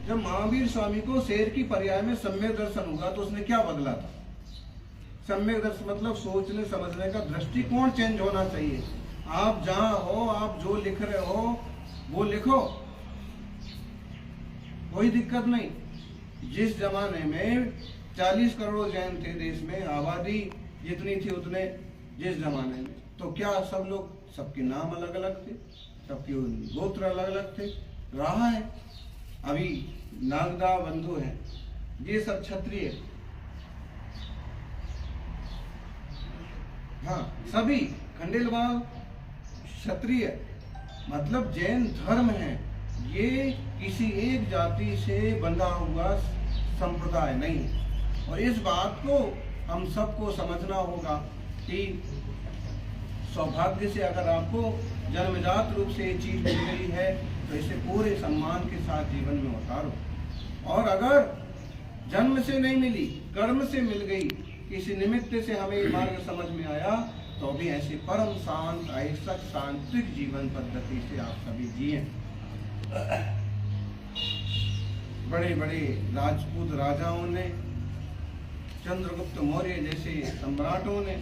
जब महावीर स्वामी को शेर की पर्याय में सम्यक दर्शन हुआ तो उसने क्या बदला था? सम्यक दर्शन मतलब सोचने समझने का दृष्टिकोण चेंज होना चाहिए। आप जहां हो, आप जो लिख रहे हो वो लिखो, कोई दिक्कत नहीं। जिस जमाने में 40 करोड़ जैन थे देश में, आबादी जितनी थी उतने जिस जमाने में, तो क्या सब लोग, सबके नाम अलग अलग थे, सबके गोत्र अलग अलग थे? रहा है। अभी नागदा बंधु हैं, ये सब क्षत्रिय, हाँ सभी खंडेलवाल क्षत्रिय, मतलब जैन धर्म है। ये किसी एक जाति से बंधा हुआ संप्रदाय नहीं है। और इस बात को हम सबको समझना होगा कि सौभाग्य से अगर आपको जन्मजात रूप से ये चीज मिल गई है तो इसे पूरे सम्मान के साथ जीवन में उतारो। और अगर जन्म से नहीं मिली, कर्म से मिल गई, किसी निमित्त से हमें ये मार्ग समझ में आया, तो भी ऐसे परम शांत अहिंसक सांत्विक जीवन पद्धति से आप सभी जिए। बड़े बड़े राजपूत राजाओं ने, चंद्रगुप्त मौर्य जैसे सम्राटों ने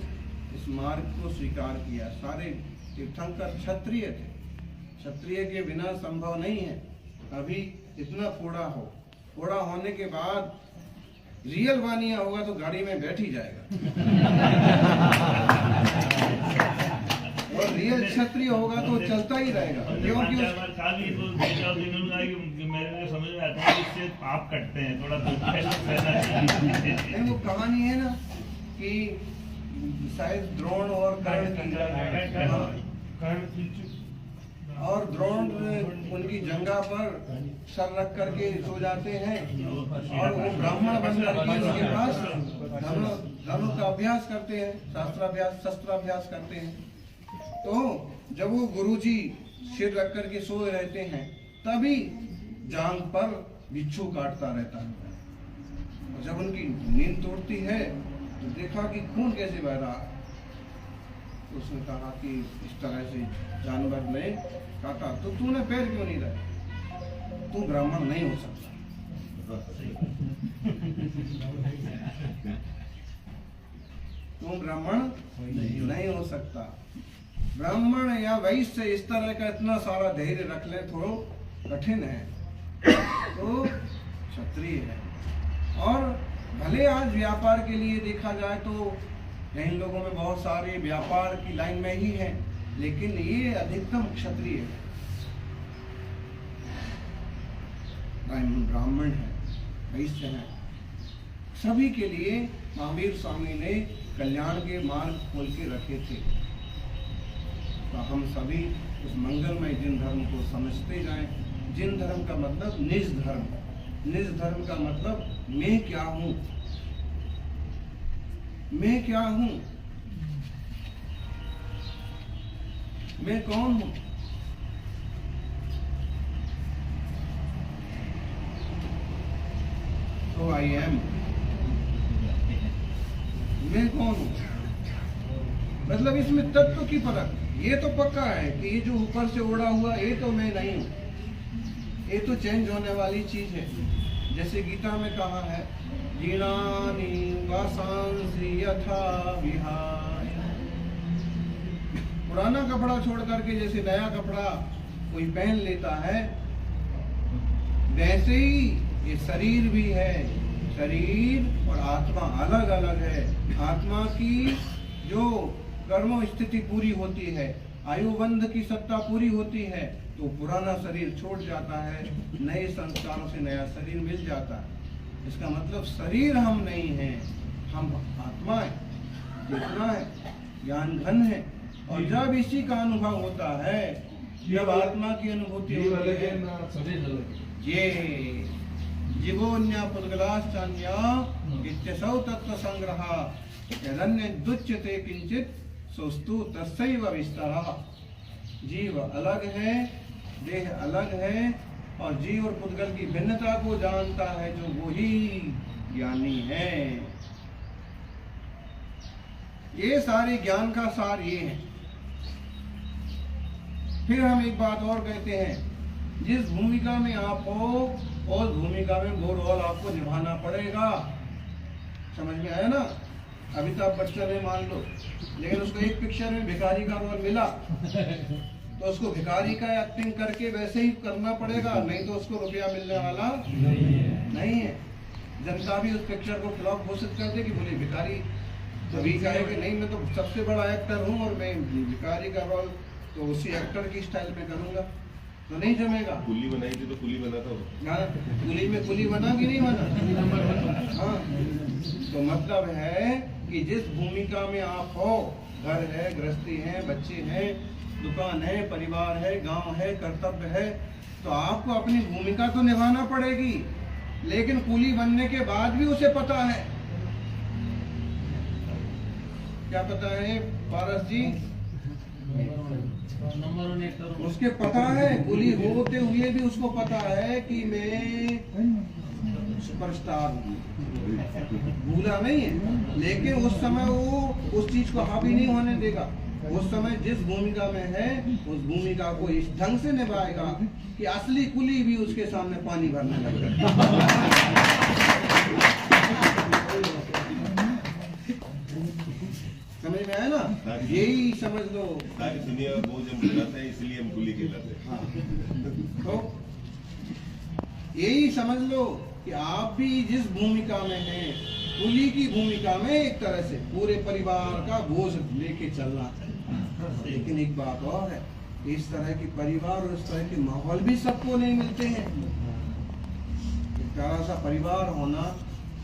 इस मार्ग को स्वीकार किया। सारे तीर्थंकर क्षत्रिय थे। क्षत्रिय के बिना संभव नहीं है। अभी इतना फोड़ा हो, फोड़ा होने के बाद रियल वानिया होगा तो गाड़ी में बैठ ही जाएगा और रियल क्षत्रिय होगा तो चलता ही रहेगा, क्योंकि मेरे समझ में आता है इससे आप कटते हैं थोड़ा। नहीं, वो कहानी है ना कि शायद द्रोण और और द्रोण उनकी जंगा पर सर रख करके सो जाते हैं और वो ब्राह्मण बन करके उसके पास धनु का अभ्यास करते हैं, शस्त्राभ्यास करते हैं। तो जब वो गुरुजी सिर रख करके सोए रहते हैं, तभी जांग पर बिच्छू काटता रहता है। और जब उनकी नींद तोड़ती है तो देखा कि खून कैसे बह रहा। तो उसने कहा कि इस तरह से जानवर ने काटा, तो तूने पैर क्यों नहीं रखा? तू ब्राह्मण नहीं हो सकता। तू ब्राह्मण नहीं हो सकता। ब्राह्मण या वैश्य इस तरह का इतना सारा धैर्य रख ले थोड़ा कठिन है, तो क्षत्रिय है। और भले आज व्यापार के लिए देखा जाए तो इन लोगों में बहुत सारे व्यापार की लाइन में ही है, लेकिन ये अधिकतम क्षत्रिय है, ब्राह्मण है, वैश्य है। सभी के लिए महावीर स्वामी ने कल्याण के मार्ग खोल के रखे थे। तो हम सभी उस मंगलमय जिन धर्म को समझते जाएं। जिन धर्म का मतलब निज धर्म, निज धर्म का मतलब मैं क्या हूं, मैं क्या हूं, मैं कौन हूं। तो आई एम, मैं कौन हूं, मतलब इसमें तत्व की परख। ये तो पक्का है कि ये जो ऊपर से उड़ा हुआ ये तो मैं नहीं हूं, ये तो चेंज होने वाली चीज है। जैसे गीता में कहा है, जीर्णानि वासांसि यथा विहाय। पुराना कपड़ा छोड़ करके जैसे नया कपड़ा कोई पहन लेता है, वैसे ही ये शरीर भी है। शरीर और आत्मा अलग अलग है। आत्मा की जो कर्म स्थिति पूरी होती है, आयुबंध की सत्ता पूरी होती है, तो पुराना शरीर छोड़ जाता है, नए संस्कारों से नया शरीर मिल जाता है। इसका मतलब शरीर हम नहीं हैं, हम आत्मा है, चेतना है, ज्ञान घन है। और जब इसी का अनुभव होता है, जब आत्मा की अनुभूति होती है, ये जीवोन्या पुद्गलाश्चान्या इत्यसौ तत्व संग्रह यदन्य दुच्यते किंचित सोस्तु तस्सैव विस्तरः। जीव अलग है, देह अलग है, और जीव और पुद्गल की भिन्नता को जानता है जो वही ज्ञानी है। ये सारे ज्ञान का सार ये है। फिर हम एक बात और कहते हैं, जिस भूमिका में आप हो और भूमिका में वो रोल आपको निभाना पड़ेगा। समझ में आया ना? अमिताभ बच्चन है मान लो, लेकिन उसको एक पिक्चर में भिखारी का रोल मिला तो उसको भिखारी का एक्टिंग करके वैसे ही करना पड़ेगा, नहीं तो उसको रुपया मिलने वाला नहीं है। जनता भी उस पिक्चर को फ्लॉप घोषित कर देगी, बोली भिखारी तभी कहे कि नहीं मैं तो सबसे बड़ा एक्टर हूँ और मैं भिखारी का रोल तो उसी एक्टर की स्टाइल में करूँगा, तो नहीं जमेगा। कुली बनाई थी तो कुली बना था। हाँ, कुली में कुली बना कि नहीं बना? हाँ, तो मतलब है कि जिस भूमिका में आप हो, घर है, गृहस्थी है, बच्चे हैं, दुकान है, परिवार है, गांव है, कर्तव्य है, तो आपको अपनी भूमिका तो निभाना पड़ेगी। लेकिन कुली बनने के बाद भी उसे पता है, क्या पता है पारस जी? उसके पता है, कुली होते हुए भी उसको पता है कि मैं सुपरस्टार हूँ, भूला नहीं है। लेकिन उस समय वो उस चीज को हावी नहीं होने देगा। उस समय जिस भूमिका में है उस भूमिका को इस ढंग से निभाएगा कि असली कुली भी उसके सामने पानी भरने लगेगा। समझ में आया ना? यही समझ लो। सारी दुनिया बोझ हम गिराते हैं, इसलिए हम कुली कहलाते हैं। हाँ। तो यही समझ लो कि आप भी जिस भूमिका में हैं, कुली की भूमिका में एक तरह से पूरे परिवार का बोझ लेके चलना है। लेकिन एक बात और है, इस तरह की परिवार और इस तरह के माहौल भी सबको नहीं मिलते हैं। एक प्यारा सा परिवार होना,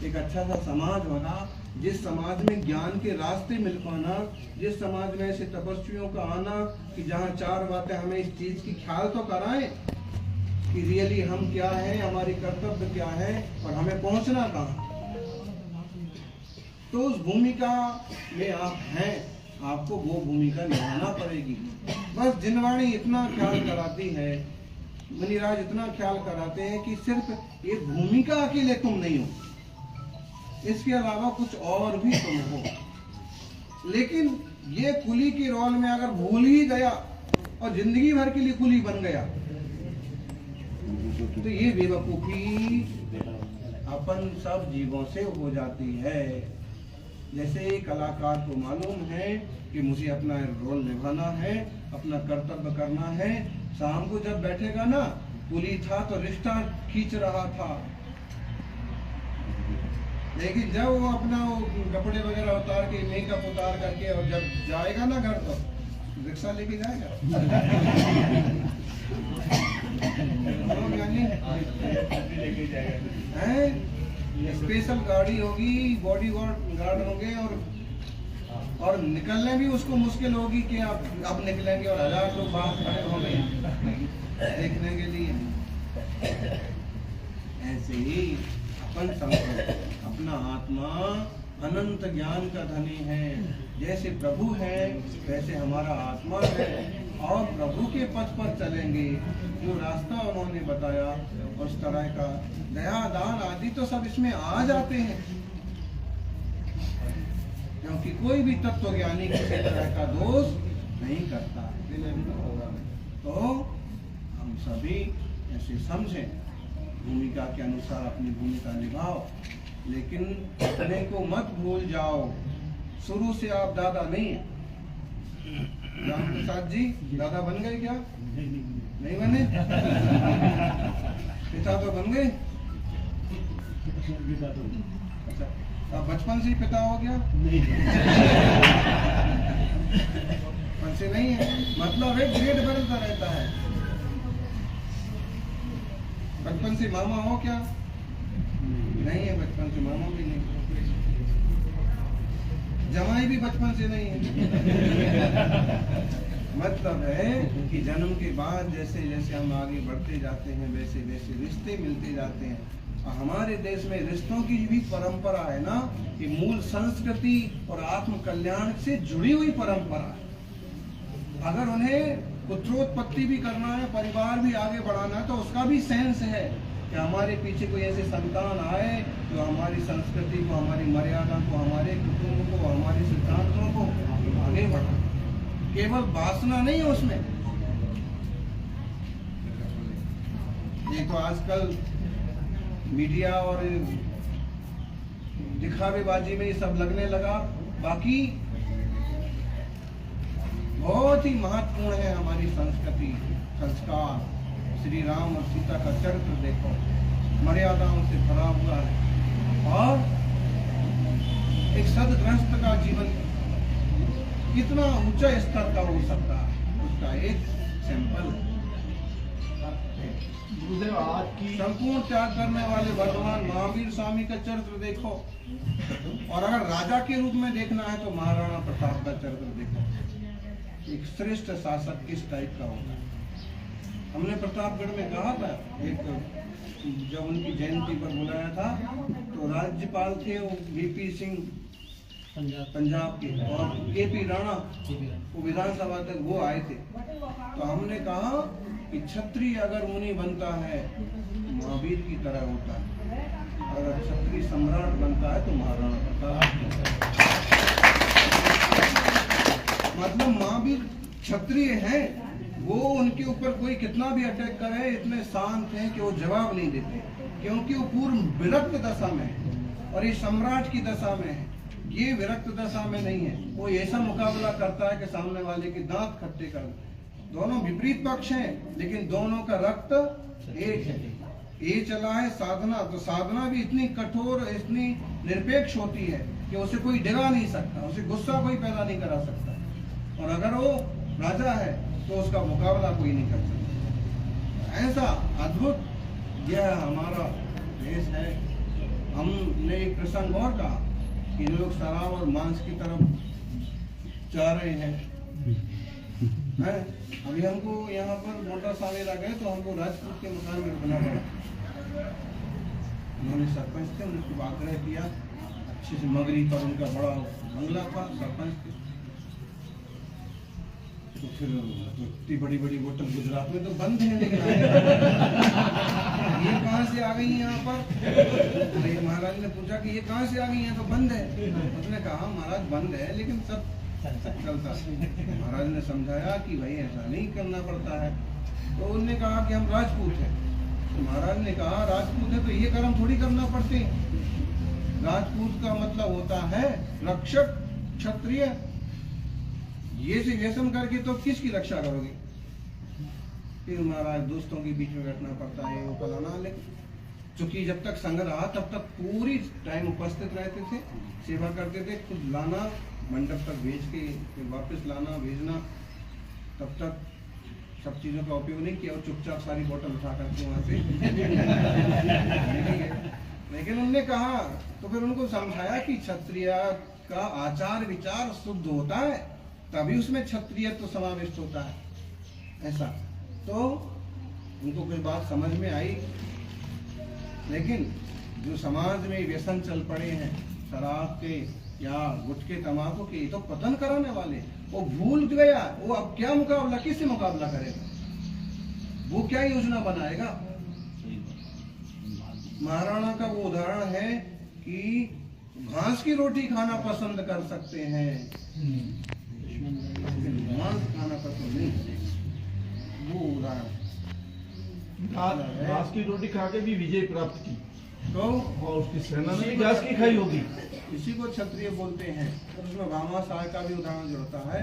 एक अच्छा सा समाज होना, जिस समाज में ज्ञान के रास्ते मिल पाना, जिस समाज में ऐसे तपस्वियों का आना कि जहाँ चार बातें हमें इस चीज की ख्याल तो कराएं कि रियली हम क्या हैं, हमारी कर्तव्य क्या है और हमें पहुंचना कहाँ। तो उस भूमिका में आप हैं, आपको वो भूमिका निभाना पड़ेगी। बस जिनवाणी इतना ख्याल कराती है, मुनिराज इतना ख्याल कराते हैं कि सिर्फ ये भूमिका अकेले तुम नहीं हो, इसके अलावा कुछ और भी तुम हो। लेकिन ये कुली के रोल में अगर भूल ही गया और जिंदगी भर के लिए कुली बन गया तो ये बेवकूफी अपन सब जीवों से हो जाती है। जैसे कलाकार को मालूम है कि मुझे अपना रोल निभाना है, अपना कर्तव्य करना है, शाम को जब बैठेगा ना, कुली था तो रिश्ता खींच रहा था, लेकिन जब वो अपना कपड़े वगैरह उतार के, मेकअप उतार करके और जब जाएगा ना घर, तो रिक्शा लेके जाएगा। स्पेशल गाड़ी होगी, बॉडी गार्ड होंगे और निकलने भी उसको मुश्किल होगी कि अब निकलेंगे और 1000 लोग बाहर खड़े हो गए देखने के लिए। ऐसे ही अपन समझो, अपना आत्मा अनंत ज्ञान का धनी है। जैसे प्रभु है वैसे हमारा आत्मा है, और प्रभु के पथ पर चलेंगे, जो रास्ता उन्होंने बताया उस तरह का दया दान आदि तो सब इसमें आ जाते हैं, क्योंकि कोई भी तत्व ज्ञानी किसी तरह का दोष नहीं करता। तो हम सभी ऐसे समझें, भूमिका के अनुसार अपनी भूमिका निभाओ, लेकिन अपने को मत भूल जाओ। शुरू से आप दादा नहीं है। राम प्रसाद जी दादा बन गए क्या? नहीं बने? पिता तो बन गए। अच्छा, आप बचपन से ही पिता हो गया? बचपन से नहीं है, मतलब एक ग्रेड बदलता रहता है। बचपन से मामा हो क्या? नहीं है, बचपन से मामा भी नहीं, जमाई भी बचपन से नहीं है। मतलब है कि जन्म के बाद जैसे जैसे हम आगे बढ़ते जाते हैं वैसे वैसे रिश्ते मिलते जाते हैं। और हमारे देश में रिश्तों की भी परंपरा है ना, कि मूल संस्कृति और आत्म कल्याण से जुड़ी हुई परंपरा है। अगर उन्हें पुत्रोत्पत्ति भी करना है, परिवार भी आगे बढ़ाना है, तो उसका भी सेंस है कि हमारे पीछे कोई ऐसे संतान आए जो हमारी संस्कृति को, हमारी मर्यादा को, हमारे कुटुंब को, हमारे सिद्धांतों को आगे बढ़ा। केवल वासना नहीं है उसमें। ये तो आजकल मीडिया और दिखावेबाजी में ये सब लगने लगा। बाकी बहुत ही महत्वपूर्ण है हमारी संस्कृति, संस्कार। श्री राम और सीता का चरित्र देखो, मर्यादाओं से भरा हुआ है। और एक सदगृहस्थ का जीवन कितना ऊंचा स्तर का हो सकता है, उसका एक सैंपल गुरुदेव आज की संपूर्ण त्याग करने वाले भगवान महावीर स्वामी का चरित्र देखो। और अगर राजा के रूप में देखना है तो महाराणा प्रताप का चरित्र देखो। एक श्रेष्ठ शासक किस टाइप का होगा। हमने प्रतापगढ़ में कहा था, एक जब उनकी जयंती पर बुलाया था तो राज्यपाल थे वो वीपी सिंह पंजाब के, और केपी राणा वो विधानसभा तक वो आए थे। तो हमने कहा कि क्षत्रिय अगर मुनि बनता है तो महावीर की तरह होता है, अगर क्षत्रिय सम्राट बनता है तो महाराणा प्रताप। मतलब महावीर क्षत्रिय हैं, वो उनके ऊपर कोई कितना भी अटैक करे इतने शांत हैं कि वो जवाब नहीं देते, क्योंकि वो पूर्व विरक्त दशा में है और ये सम्राट की दशा में है। ये विरक्त दशा में नहीं है, वो ऐसा मुकाबला करता है कि सामने वाले के दांत खट्टे कर दे। दोनों विपरीत पक्ष हैं लेकिन दोनों का रक्त एक है। ये चला है साधना, तो साधना भी इतनी कठोर, इतनी निरपेक्ष होती है कि उसे कोई डिगा नहीं सकता, उसे गुस्सा कोई पैदा नहीं करा सकता। और अगर वो राजा है तो उसका मुकाबला कोई नहीं कर सकता। ऐसा अद्भुत यह हमारा देश है। हमने एक प्रसंग और कहा कि लोग शराब और मांस की तरफ जा रहे हैं। अभी हमको यहाँ पर मोटा सावेरा गए तो हमको राजपूत के मकान में रुकना पड़ा। उन्होंने सरपंच थे, उनको आग्रह किया, अच्छे से मगरी पर उनका बड़ा बंगला था सरपंच के। तो फिर इतनी बड़ी बड़ी होटल गुजरात में तो बंद है, लेकिन ये कहाँ से आ गई यहाँ पर? अरे महाराज ने पूछा कि ये कहाँ से आ गई हैं? तो बंद है। उसने कहा महाराज बंद है लेकिन सब चलता है। महाराज ने समझाया कि भाई ऐसा नहीं करना पड़ता है। तो उन्होंने कहा कि हम राजपूत हैं। तो महाराज ने कहा राजपूत है तो ये कर्म थोड़ी करना पड़ते। राजपूत का मतलब होता है रक्षक, क्षत्रिय। ये से व्यसन करके तो किसकी रक्षा करोगे? फिर महाराज दोस्तों के बीच में बैठना पड़ता है, वो फलाना। लेकिन चूंकि जब तक संग रहा तब तक पूरी टाइम उपस्थित रहते थे, सेवा करते थे, खुद लाना मंडप तक भेज के फिर वापस लाना भेजना, तब तक सब चीजों का उपयोग नहीं किया और चुपचाप सारी बोतल उठा करके वहां से लेकिन उन्होंने कहा, तो फिर उनको समझाया कि क्षत्रिय का आचार विचार शुद्ध होता है तभी उसमें क्षत्रिय तो समाविष्ट होता है। ऐसा तो उनको कुछ बात समझ में आई। लेकिन जो समाज में व्यसन चल पड़े हैं शराब के या गुटखे तंबाकू के, तो पतन कराने वाले, वो भूल गया वो अब क्या मुकाबला, किससे मुकाबला करेगा, वो क्या योजना बनाएगा। महाराणा का वो उदाहरण है कि घास की रोटी खाना पसंद कर सकते हैं, मांस खाना पसंद नहीं करेगा। वो उदाहरण घास की रोटी खा के भी विजय प्राप्त की, तो और उसकी सेना ने भी घास की खाई होगी। इसी को क्षत्रिय बोलते हैं। और उसमें भामाशाह का भी उदाहरण जुड़ता है।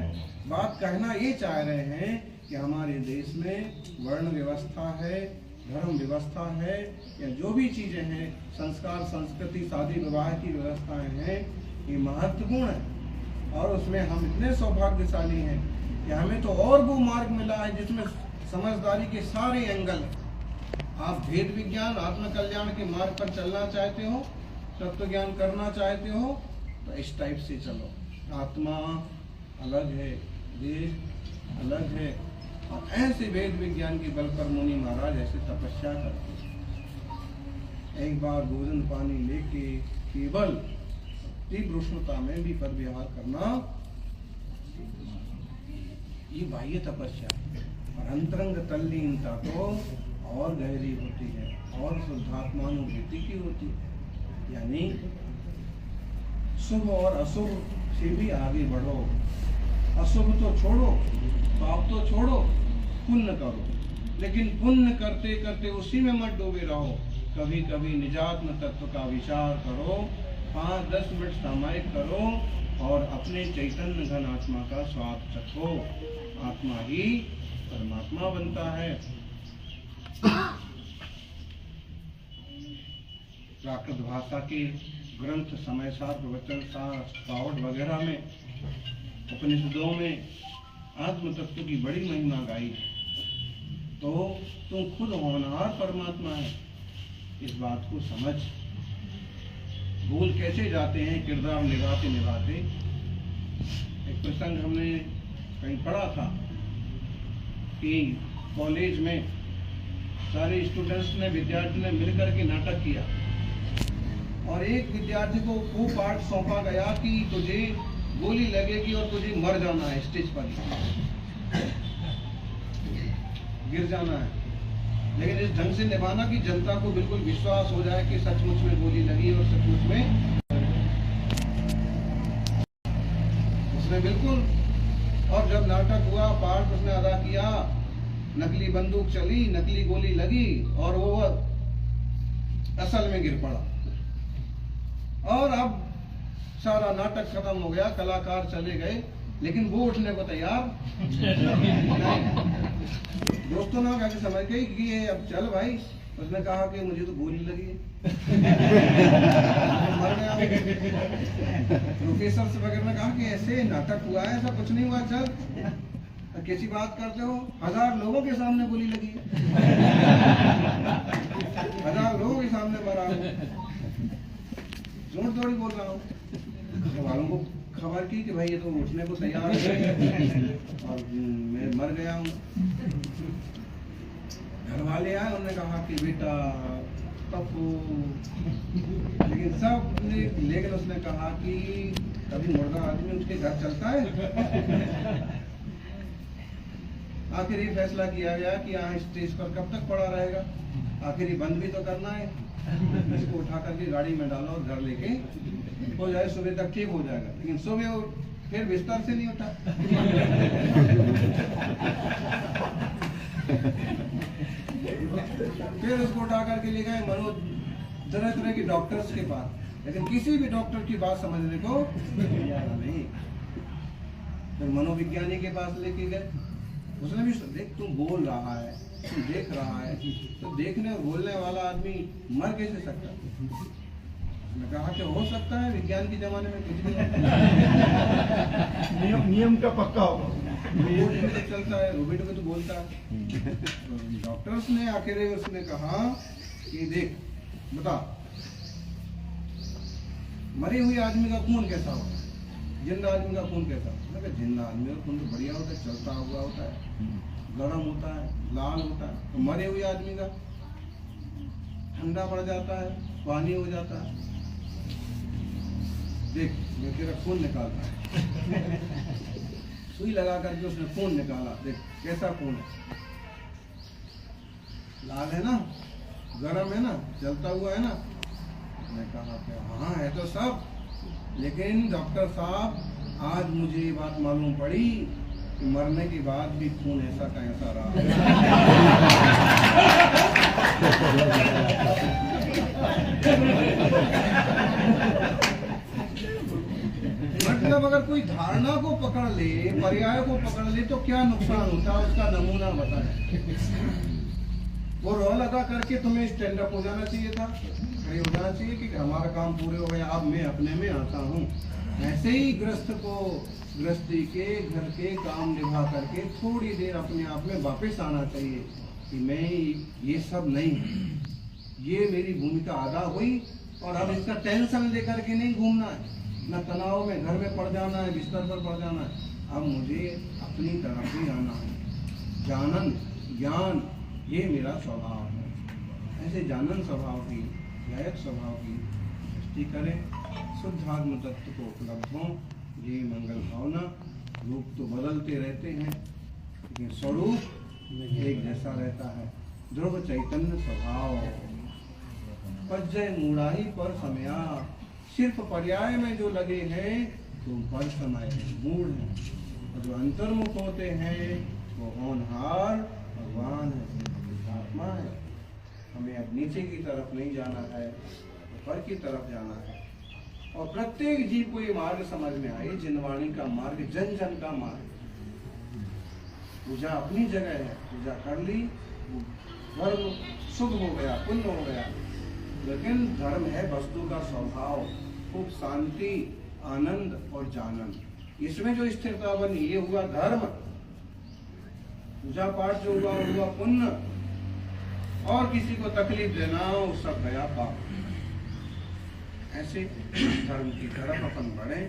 बात कहना ये चाह रहे हैं कि हमारे देश में वर्ण व्यवस्था है, धर्म व्यवस्था है, या जो भी चीजें हैं, संस्कार, संस्कृति, शादी विवाह की व्यवस्थाएं हैं, ये महत्वपूर्ण है। और उसमें हम इतने सौभाग्यशाली हैं कि हमें तो और वो मार्ग मिला है जिसमें समझदारी के सारे एंगल। आप भेद विज्ञान, आत्मकल्याण के मार्ग पर चलना चाहते हो, तत्व ज्ञान करना चाहते हो, तो इस टाइप से चलो। आत्मा अलग है, देश अलग है, और ऐसे वेद विज्ञान के बल पर मुनि महाराज ऐसे तपस्या करते हैं। एक बार भोजन पानी लेके केवल तीव्र उष्णता में भी पद विहार करना, ये बाह्य तपस्या। और अंतरंग तल्लीनता तो और गहरी होती है और शुद्धात्मानुभूति की होती है। यानी शुभ और अशुभ से भी आगे बढ़ो, अशुभ तो छोड़ो, पाप तो छोड़ो, पुण्य करो। लेकिन पुण्य करते करते उसी में मत डूबे रहो। कभी कभी निजात्म तत्व का विचार करो, 5-10 मिनट सामायिक करो और अपने चैतन्य घन आत्मा का स्वाद चखो। आत्मा ही परमात्मा बनता है। प्राकृत भाषा के ग्रंथ, समय सार, प्रवचन सार, पावट वगैरह में, उपनिषदों में आत्म तत्व की बड़ी महिमा गाई है। तो तुम खुद होनहार परमात्मा है, इस बात को समझ। भूल कैसे जाते हैं किरदार निभाते निभाते। एक प्रसंग हमने कहीं पढ़ा था कि कॉलेज में सारे स्टूडेंट्स ने, विद्यार्थी ने मिलकर के नाटक किया और एक विद्यार्थी को वो पाठ सौंपा गया कि तुझे गोली लगेगी और तुझे मर जाना है, स्टेज पर गिर जाना है। लेकिन इस ढंग से निभाना कि जनता को बिल्कुल विश्वास हो जाए कि सचमुच में गोली लगी और सचमुच में उसने बिल्कुल। और जब नाटक हुआ, पाठ उसने अदा किया, नकली बंदूक चली, नकली गोली लगी और वो असल में गिर पड़ा। और अब सारा नाटक खत्म हो गया, कलाकार चले गए, लेकिन वो उठने को तैयार नहीं। दोस्तों ने कहा कि समझ गई कि ये अब चल भाई। उसने कहा कि मुझे तो गोली लगी है, मर गया। प्रोफेसर से वगैरह ने कहा कि ऐसे नाटक हुआ है, ऐसा कुछ नहीं हुआ, चल कैसी बात करते हो, 1000 लोगों के सामने गोली लगी है, 1000 लोगों के सामने मरा हूँ, झूठ थोड़ी बोल रहा हूँ। वालों को खबर की कि भाई ये तो उठने को तैयार है और मैं मर गया हूँ। घर वाले आए, उन्होंने कहा कि बेटा पप्पू, लेकिन सब ने, लेकिन उसने कहा कि कभी मुर्दा आदमी उसके घर चलता है। आखिर ये फैसला किया गया कि यहाँ स्टेज पर कब तक पड़ा रहेगा, आखिर ये बंद भी तो करना है। इसको उठा करके गाड़ी में डालो और घर लेके हो जाए, सुबह तक ठीक हो जाएगा। लेकिन सुबह फिर बिस्तर से नहीं उठा। फिर उसको उठा करके ले गए तरह तरह के डॉक्टर्स के पास, लेकिन किसी भी डॉक्टर की बात समझने को नहीं। फिर मनोविज्ञानी के पास लेके गए, उसने भी देख तू बोल रहा है, तू देख रहा है, तो देखने और बोलने वाला आदमी मर कैसे सकता है? मैं कहा कि हो सकता है, विज्ञान के जमाने में कुछ भी नियम का पक्का होगा, तो चलता है, रोबोट को तो बोलता है। डॉक्टर्स ने आखिर उसने कहा कि देख बता, मरे हुए आदमी का खून कैसा होता है, जिंदा आदमी का खून कैसा होता है? जिंदा आदमी का खून तो बढ़िया होता है, चलता हुआ होता है, गर्म होता है, लाल होता है। तो मरे हुए आदमी का ठंडा पड़ जाता है, पानी हो जाता है। देख मैं तेरा खून निकालता है। सुई लगा करके उसने खून निकाला, देख कैसा खून है, लाल है ना, गर्म है ना, चलता हुआ है ना। मैं कहा हाँ है तो सब, लेकिन डॉक्टर साहब आज मुझे ये बात मालूम पड़ी कि मरने के बाद भी खून ऐसा का ऐसा रहा। मतलब अगर कोई धारणा को पकड़ ले, पर्याय को पकड़ ले, तो क्या नुकसान होता है उसका नमूना बताएं। वो रोल अदा करके तुम्हें स्टैंड अप हो जाना चाहिए था, खड़े हो जाना चाहिए कि हमारा काम पूरे हो गया, अब मैं अपने में आता हूँ। ऐसे ही गृहस्थ को गृहस्थी के घर के काम निभा करके थोड़ी देर अपने आप में वापस आना चाहिए कि मैं ये सब नहीं हूँ, ये मेरी भूमिका अदा हुई और अब इसका टेंशन लेकर के नहीं घूमना है, न तनाव में घर में पड़ जाना है, बिस्तर पर पड़ जाना है। अब मुझे अपनी तरफ ही आना है। जानन ज्ञान ये मेरा स्वभाव है। ऐसे जानन स्वभाव की, गायक स्वभाव की दृष्टि करें, शुद्ध आत्म तत्व को उपलब्ध हों, ये मंगल भावना। रूप तो बदलते रहते हैं लेकिन स्वरूप एक जैसा रहता है। ध्रुव चैतन्य स्वभाव पज्जय मूढ़ाही पर समया, सिर्फ पर्याय में जो लगे हैं तो पर समय मूढ़ हैं, जो अंतर्मुख होते हैं वो होनहार भगवान है, आत्मा है। हमें अब नीचे की तरफ नहीं जाना है, ऊपर की तरफ जाना है। और प्रत्येक जीव को ये मार्ग समझ में आए, जिनवाणी का मार्ग जन जन का मार्ग। पूजा अपनी जगह है, पूजा कर ली, धर्म शुभ हो गया, पुण्य हो गया, लेकिन धर्म है वस्तु का स्वभाव, खूब शांति, आनंद और जानन। इसमें जो स्थिरता बनी ये हुआ धर्म। पूजा पाठ जो हुआ हुआ पुण्य, और किसी को तकलीफ देना वो सब गया पाप। ऐसे धर्म की तरफ अपन बढ़े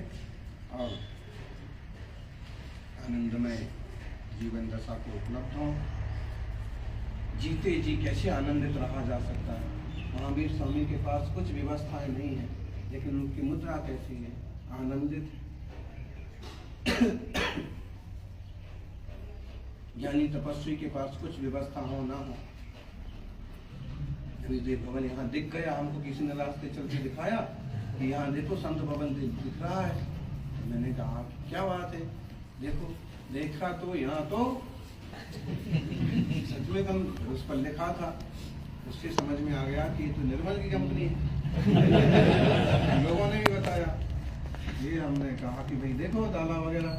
और आनंदमय जीवन दशा को उपलब्ध हो। जीते जी कैसे आनंदित रहा जा सकता है। महावीर स्वामी के पास कुछ व्यवस्थाएं नहीं है, लेकिन उनकी मुद्रा कैसी है, आनंदित है। ज्ञानी तपस्वी के पास कुछ व्यवस्था हो ना हो, हृदय भवन यहाँ दिख गया, हमको किसी ने रास्ते चलते दिखाया कि यहाँ देखो संत भवन दिख रहा है। मैंने कहा क्या बात है, देखो देखा तो यहाँ तो सच में कम उस पर लिखा था, उससे समझ में आ गया कि ये तो निर्मल की कंपनी है। लोगों ने भी बताया, ये हमने कहा कि भाई देखो ताला वगैरह,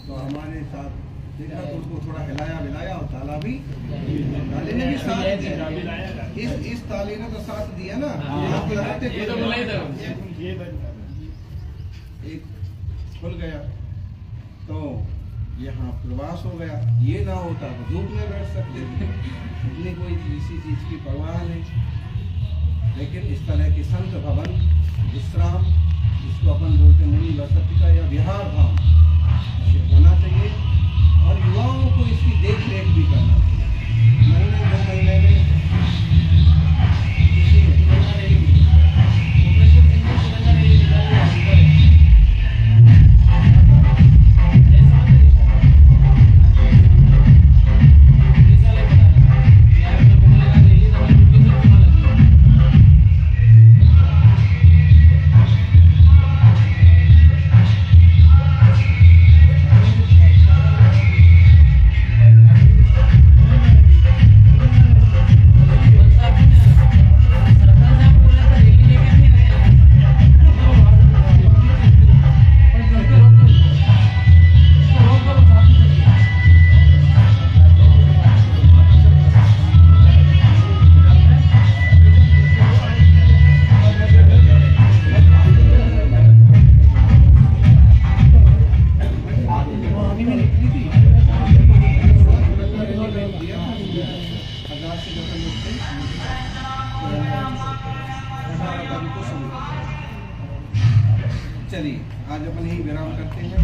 तो हमारे साथ देखा तो उसको थोड़ा हिलाया मिलाया और ताला भी, ताले ने भी साथ दिया। इस ताले ने तो साथ दिया ना, आप लगाते एक खुल गया तो यहाँ प्रवास हो गया। ये ना होता तो धूप में बैठ सकते थे, इतनी कोई किसी चीज की परवाह नहीं। लेकिन इस तरह के संत भवन, विश्राम, जिसको अपन बोलते मुनि वसतिका या विहार धाम, ये होना चाहिए। और युवाओं को इसकी देख रेख भी करना चाहिए। महीने 2 महीने में चलिए आज अपन यही विराम करते हैं।